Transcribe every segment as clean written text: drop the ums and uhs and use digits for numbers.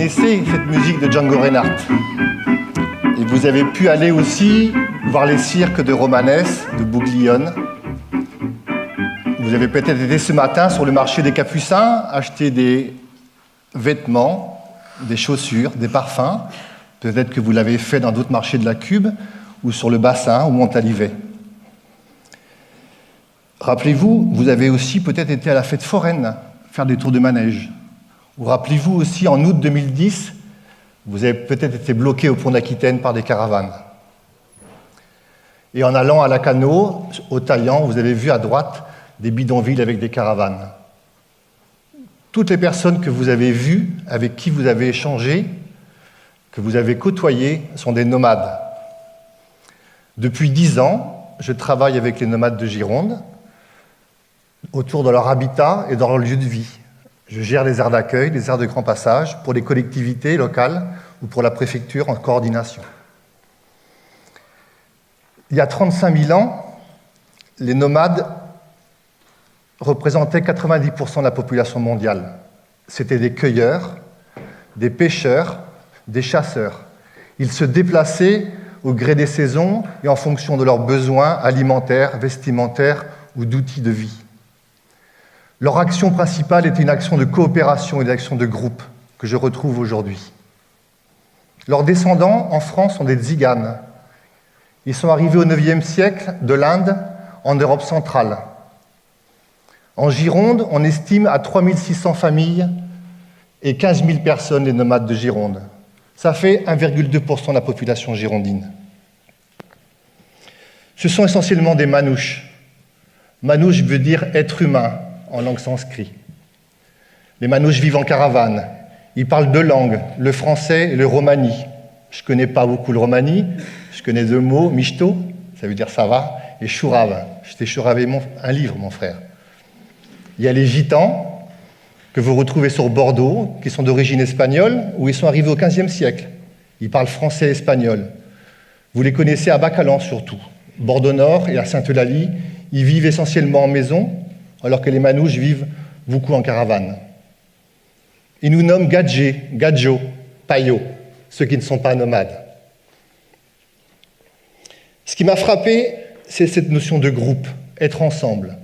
connaissez cette musique de Django Reinhardt. Et vous avez pu aller aussi voir les cirques de Romanes, de Bouglione. Vous avez peut-être été ce matin sur le marché des Capucins, acheter des vêtements, des chaussures, des parfums. Peut-être que vous l'avez fait dans d'autres marchés de la Cube, ou sur le bassin, ou Montalivet. Rappelez-vous, vous avez aussi peut-être été à la fête foraine, faire des tours de manège. Ou rappelez-vous aussi, en août 2010, vous avez peut-être été bloqué au pont d'Aquitaine par des caravanes. Et en allant à Lacanau, au Taillan, vous avez vu à droite des bidonvilles avec des caravanes. Toutes les personnes que vous avez vues, avec qui vous avez échangé, que vous avez côtoyées, sont des nomades. Depuis 10 ans, je travaille avec les nomades de Gironde, autour de leur habitat et dans leur lieu de vie. Je gère les aires d'accueil, les aires de grand passage pour les collectivités locales ou pour la préfecture en coordination. Il y a 35 000 ans, les nomades représentaient 90% de la population mondiale. C'étaient des cueilleurs, des pêcheurs, des chasseurs. Ils se déplaçaient au gré des saisons et en fonction de leurs besoins alimentaires, vestimentaires ou d'outils de vie. Leur action principale était une action de coopération et d'action de groupe que je retrouve aujourd'hui. Leurs descendants en France sont des Tziganes. Ils sont arrivés au IXe siècle de l'Inde en Europe centrale. En Gironde, on estime à 3600 familles et 15 000 personnes les nomades de Gironde. Ça fait 1,2% de la population girondine. Ce sont essentiellement des manouches. Manouche veut dire être humain en langue sanskrit. Les manouches vivent en caravane. Ils parlent deux langues, le français et le romani. Je ne connais pas beaucoup le romani, je connais deux mots, michto, ça veut dire ça va, et chourave. Je t'ai chouravé un livre, mon frère. Il y a les gitans, que vous retrouvez sur Bordeaux, qui sont d'origine espagnole, où ils sont arrivés au XVe siècle. Ils parlent français et espagnol. Vous les connaissez à Bacalan surtout. Bordeaux-Nord et à Sainte-Eulalie, ils vivent essentiellement en maison, alors que les manouches vivent beaucoup en caravane. Ils nous nomment gadjé, gadjo, payo, ceux qui ne sont pas nomades. Ce qui m'a frappé, c'est cette notion de groupe, être ensemble.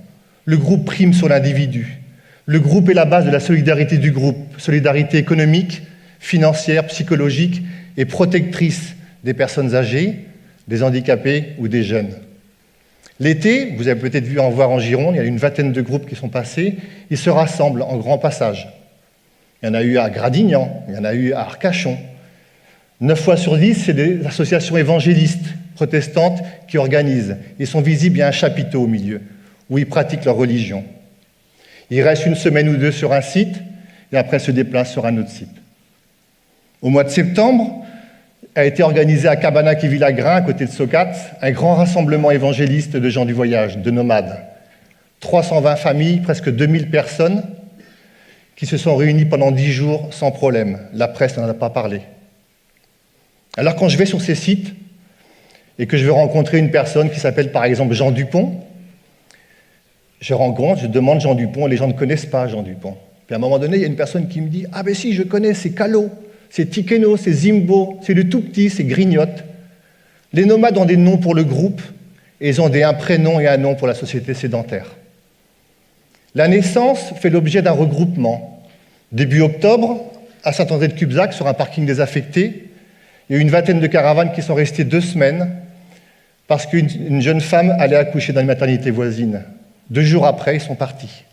Le groupe prime sur l'individu. Le groupe est la base de la solidarité du groupe, solidarité économique, financière, psychologique et protectrice des personnes âgées, des handicapés ou des jeunes. L'été, vous avez peut-être vu en voir en Gironde, il y a une vingtaine de groupes qui sont passés, ils se rassemblent en grand passage. Il y en a eu à Gradignan, il y en a eu à Arcachon. 9 fois sur 10, c'est des associations évangélistes, protestantes, qui organisent. Ils sont visibles, il y a un chapiteau au milieu, où ils pratiquent leur religion. Ils restent une semaine ou deux sur un site, et après se déplacent sur un autre site. Au mois de septembre, a été organisé à Cabanac-et-Villagrin, à côté de Socate, un grand rassemblement évangéliste de gens du voyage, de nomades. 320 familles, presque 2000 personnes, qui se sont réunies pendant 10 jours sans problème. La presse n'en a pas parlé. Alors quand je vais sur ces sites, et que je vais rencontrer une personne qui s'appelle par exemple Jean Dupont, je demande Jean Dupont, et les gens ne connaissent pas Jean Dupont. Puis à un moment donné, il y a une personne qui me dit « Ah ben si, je connais, c'est Callot, c'est Tikeno, c'est Zimbo, c'est le tout petit, c'est Grignotte. » Les nomades ont des noms pour le groupe, et ils ont un prénom et un nom pour la société sédentaire. La naissance fait l'objet d'un regroupement. Début octobre, à Saint-André-de-Cubzac, sur un parking désaffecté, il y a eu une vingtaine de caravanes qui sont restées 2 semaines parce qu'une jeune femme allait accoucher dans une maternité voisine. 2 jours après, ils sont partis.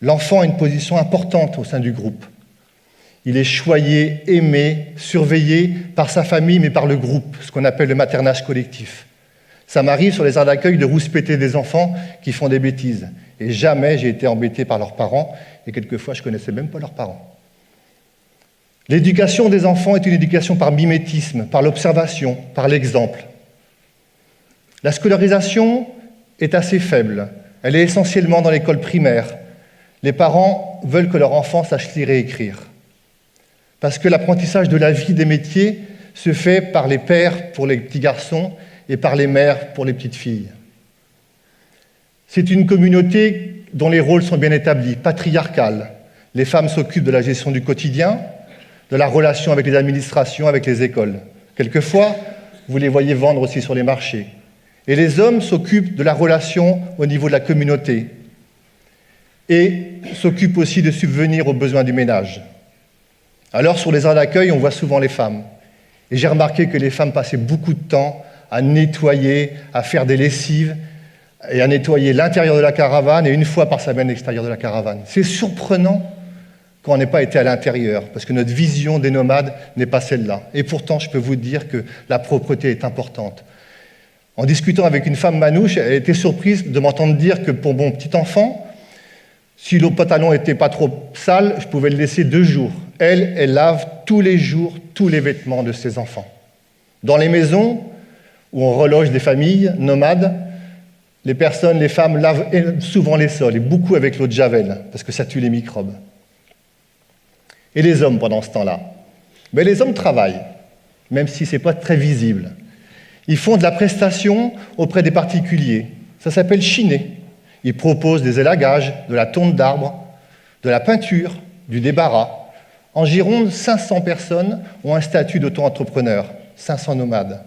L'enfant a une position importante au sein du groupe. Il est choyé, aimé, surveillé par sa famille, mais par le groupe, ce qu'on appelle le maternage collectif. Ça m'arrive sur les aires d'accueil de rouspéter des enfants qui font des bêtises. Et jamais j'ai été embêté par leurs parents, et quelquefois je ne connaissais même pas leurs parents. L'éducation des enfants est une éducation par mimétisme, par l'observation, par l'exemple. La scolarisation est assez faible. Elle est essentiellement dans l'école primaire. Les parents veulent que leur enfant sache lire et écrire. Parce que l'apprentissage de la vie des métiers se fait par les pères pour les petits garçons et par les mères pour les petites filles. C'est une communauté dont les rôles sont bien établis, patriarcale. Les femmes s'occupent de la gestion du quotidien, de la relation avec les administrations, avec les écoles. Quelquefois, vous les voyez vendre aussi sur les marchés. Et les hommes s'occupent de la relation au niveau de la communauté et s'occupent aussi de subvenir aux besoins du ménage. Alors, sur les aires d'accueil, on voit souvent les femmes. Et j'ai remarqué que les femmes passaient beaucoup de temps à nettoyer, à faire des lessives et à nettoyer l'intérieur de la caravane et une fois par semaine l'extérieur de la caravane. C'est surprenant qu'on n'ait pas été à l'intérieur, parce que notre vision des nomades n'est pas celle-là. Et pourtant, je peux vous dire que la propreté est importante. En discutant avec une femme manouche, elle était surprise de m'entendre dire que pour mon petit enfant, si le pantalon n'était pas trop sale, je pouvais le laisser 2 jours. Elle lave tous les jours tous les vêtements de ses enfants. Dans les maisons où on reloge des familles nomades, les personnes, les femmes lavent souvent les sols, et beaucoup avec l'eau de Javel, parce que ça tue les microbes. Et les hommes, pendant ce temps-là? Mais les hommes travaillent, même si ce n'est pas très visible. Ils font de la prestation auprès des particuliers. Ça s'appelle chiner. Ils proposent des élagages, de la tonte d'arbres, de la peinture, du débarras. En Gironde, 500 personnes ont un statut d'auto-entrepreneur, 500 nomades.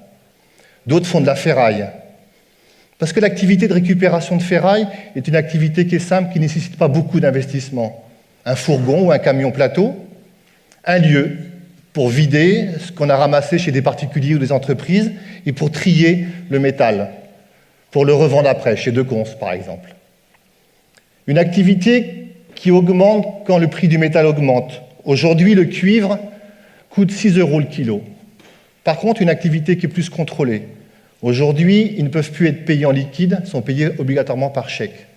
D'autres font de la ferraille. Parce que l'activité de récupération de ferraille est une activité qui est simple, qui ne nécessite pas beaucoup d'investissement. Un fourgon ou un camion plateau, un lieu pour vider ce qu'on a ramassé chez des particuliers ou des entreprises et pour trier le métal, pour le revendre après, chez Decons par exemple. Une activité qui augmente quand le prix du métal augmente. Aujourd'hui, le cuivre coûte 6 € le kilo. Par contre, une activité qui est plus contrôlée. Aujourd'hui, ils ne peuvent plus être payés en liquide, sont payés obligatoirement par chèque.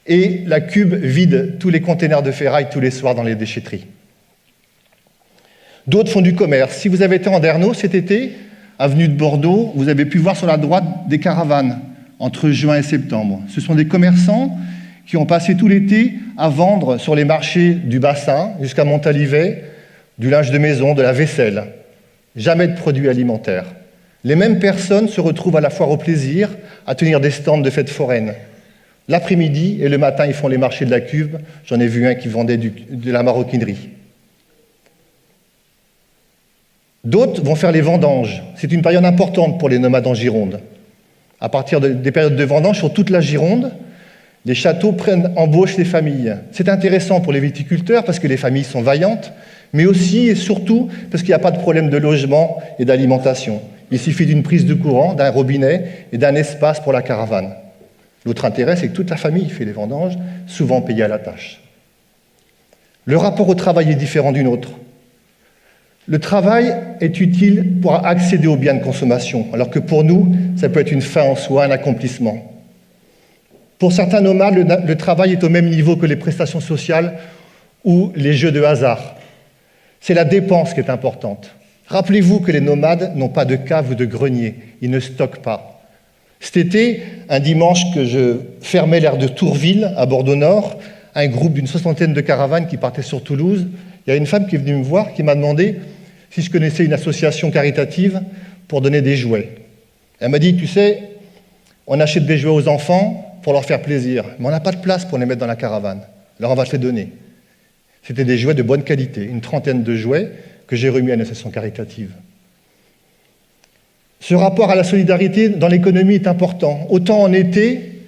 Et la Cube vide tous les containers de ferraille tous les soirs dans les déchetteries. D'autres font du commerce. Si vous avez été en Dernault cet été, avenue de Bordeaux, vous avez pu voir sur la droite des caravanes entre juin et septembre. Ce sont des commerçants qui ont passé tout l'été à vendre sur les marchés du bassin jusqu'à Montalivet, du linge de maison, de la vaisselle. Jamais de produits alimentaires. Les mêmes personnes se retrouvent à la foire au plaisir à tenir des stands de fêtes foraines. L'après-midi et le matin, ils font les marchés de la Cube. J'en ai vu un qui vendait de la maroquinerie. D'autres vont faire les vendanges. C'est une période importante pour les nomades en Gironde. À partir des périodes de vendange sur toute la Gironde, les châteaux embauchent les familles. C'est intéressant pour les viticulteurs parce que les familles sont vaillantes, mais aussi et surtout parce qu'il n'y a pas de problème de logement et d'alimentation. Il suffit d'une prise de courant, d'un robinet et d'un espace pour la caravane. L'autre intérêt, c'est que toute la famille fait les vendanges, souvent payée à la tâche. Le rapport au travail est différent d'une autre. Le travail est utile pour accéder aux biens de consommation, alors que pour nous, ça peut être une fin en soi, un accomplissement. Pour certains nomades, le travail est au même niveau que les prestations sociales ou les jeux de hasard. C'est la dépense qui est importante. Rappelez-vous que les nomades n'ont pas de cave ou de grenier, ils ne stockent pas. Cet été, un dimanche que je fermais l'aire de Tourville, à Bordeaux-Nord, un groupe d'une 60aine de caravanes qui partait sur Toulouse, il y a une femme qui est venue me voir, qui m'a demandé si je connaissais une association caritative pour donner des jouets. Elle m'a dit, tu sais, on achète des jouets aux enfants pour leur faire plaisir, mais on n'a pas de place pour les mettre dans la caravane. Alors on va te les donner. C'était des jouets de bonne qualité, une 30aine de jouets que j'ai remis à une association caritative. Ce rapport à la solidarité dans l'économie est important. Autant en été,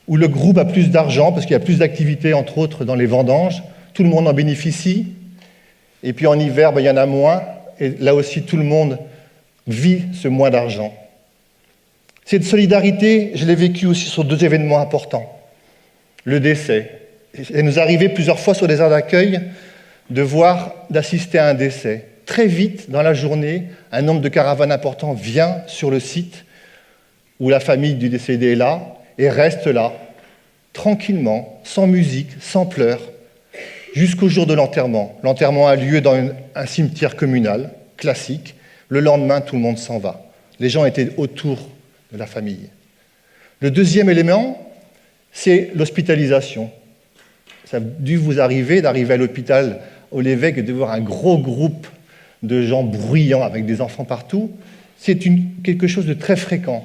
où le groupe a plus d'argent, parce qu'il y a plus d'activités, entre autres, dans les vendanges, tout le monde en bénéficie. Et puis en hiver, il y en a moins, et là aussi, tout le monde vit ce moins d'argent. Cette solidarité, je l'ai vécue aussi sur 2 événements importants. Le décès. Il nous arrivait plusieurs fois sur les aires d'accueil d'assister à un décès. Très vite, dans la journée, un nombre de caravanes important vient sur le site où la famille du décédé est là et reste là, tranquillement, sans musique, sans pleurs, jusqu'au jour de l'enterrement. L'enterrement a lieu dans un cimetière communal, classique. Le lendemain, tout le monde s'en va. Les gens étaient autour de la famille. Le deuxième élément, c'est l'hospitalisation. Ça a dû vous arriver d'arriver à l'hôpital au Lévesque et de voir un gros groupe de gens bruyants avec des enfants partout. C'est quelque chose de très fréquent.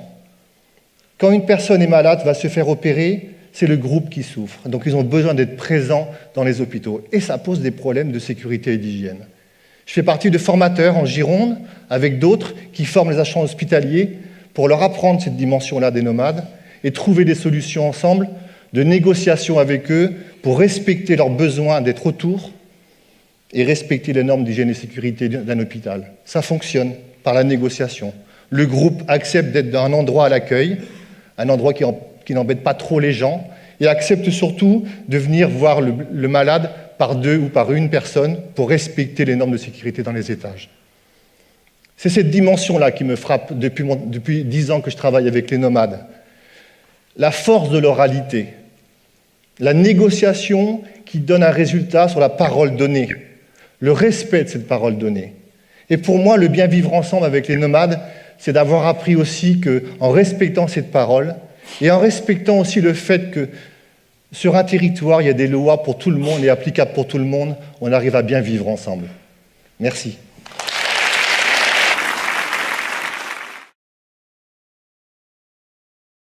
Quand une personne est malade, va se faire opérer, c'est le groupe qui souffre. Donc ils ont besoin d'être présents dans les hôpitaux. Et ça pose des problèmes de sécurité et d'hygiène. Je fais partie de formateurs en Gironde, avec d'autres, qui forment les agents hospitaliers pour leur apprendre cette dimension-là des nomades et trouver des solutions ensemble, de négociation avec eux pour respecter leurs besoins d'être autour et respecter les normes d'hygiène et sécurité d'un hôpital. Ça fonctionne par la négociation. Le groupe accepte d'être dans un endroit à l'accueil, un endroit qui n'embête pas trop les gens, et accepte surtout de venir voir le malade par 2 ou par 1 personne pour respecter les normes de sécurité dans les étages. C'est cette dimension-là qui me frappe depuis 10 ans que je travaille avec les nomades. La force de l'oralité, la négociation qui donne un résultat sur la parole donnée, le respect de cette parole donnée. Et pour moi, le bien vivre ensemble avec les nomades, c'est d'avoir appris aussi qu'en respectant cette parole, et en respectant aussi le fait que sur un territoire, il y a des lois pour tout le monde et applicables pour tout le monde, on arrive à bien vivre ensemble. Merci.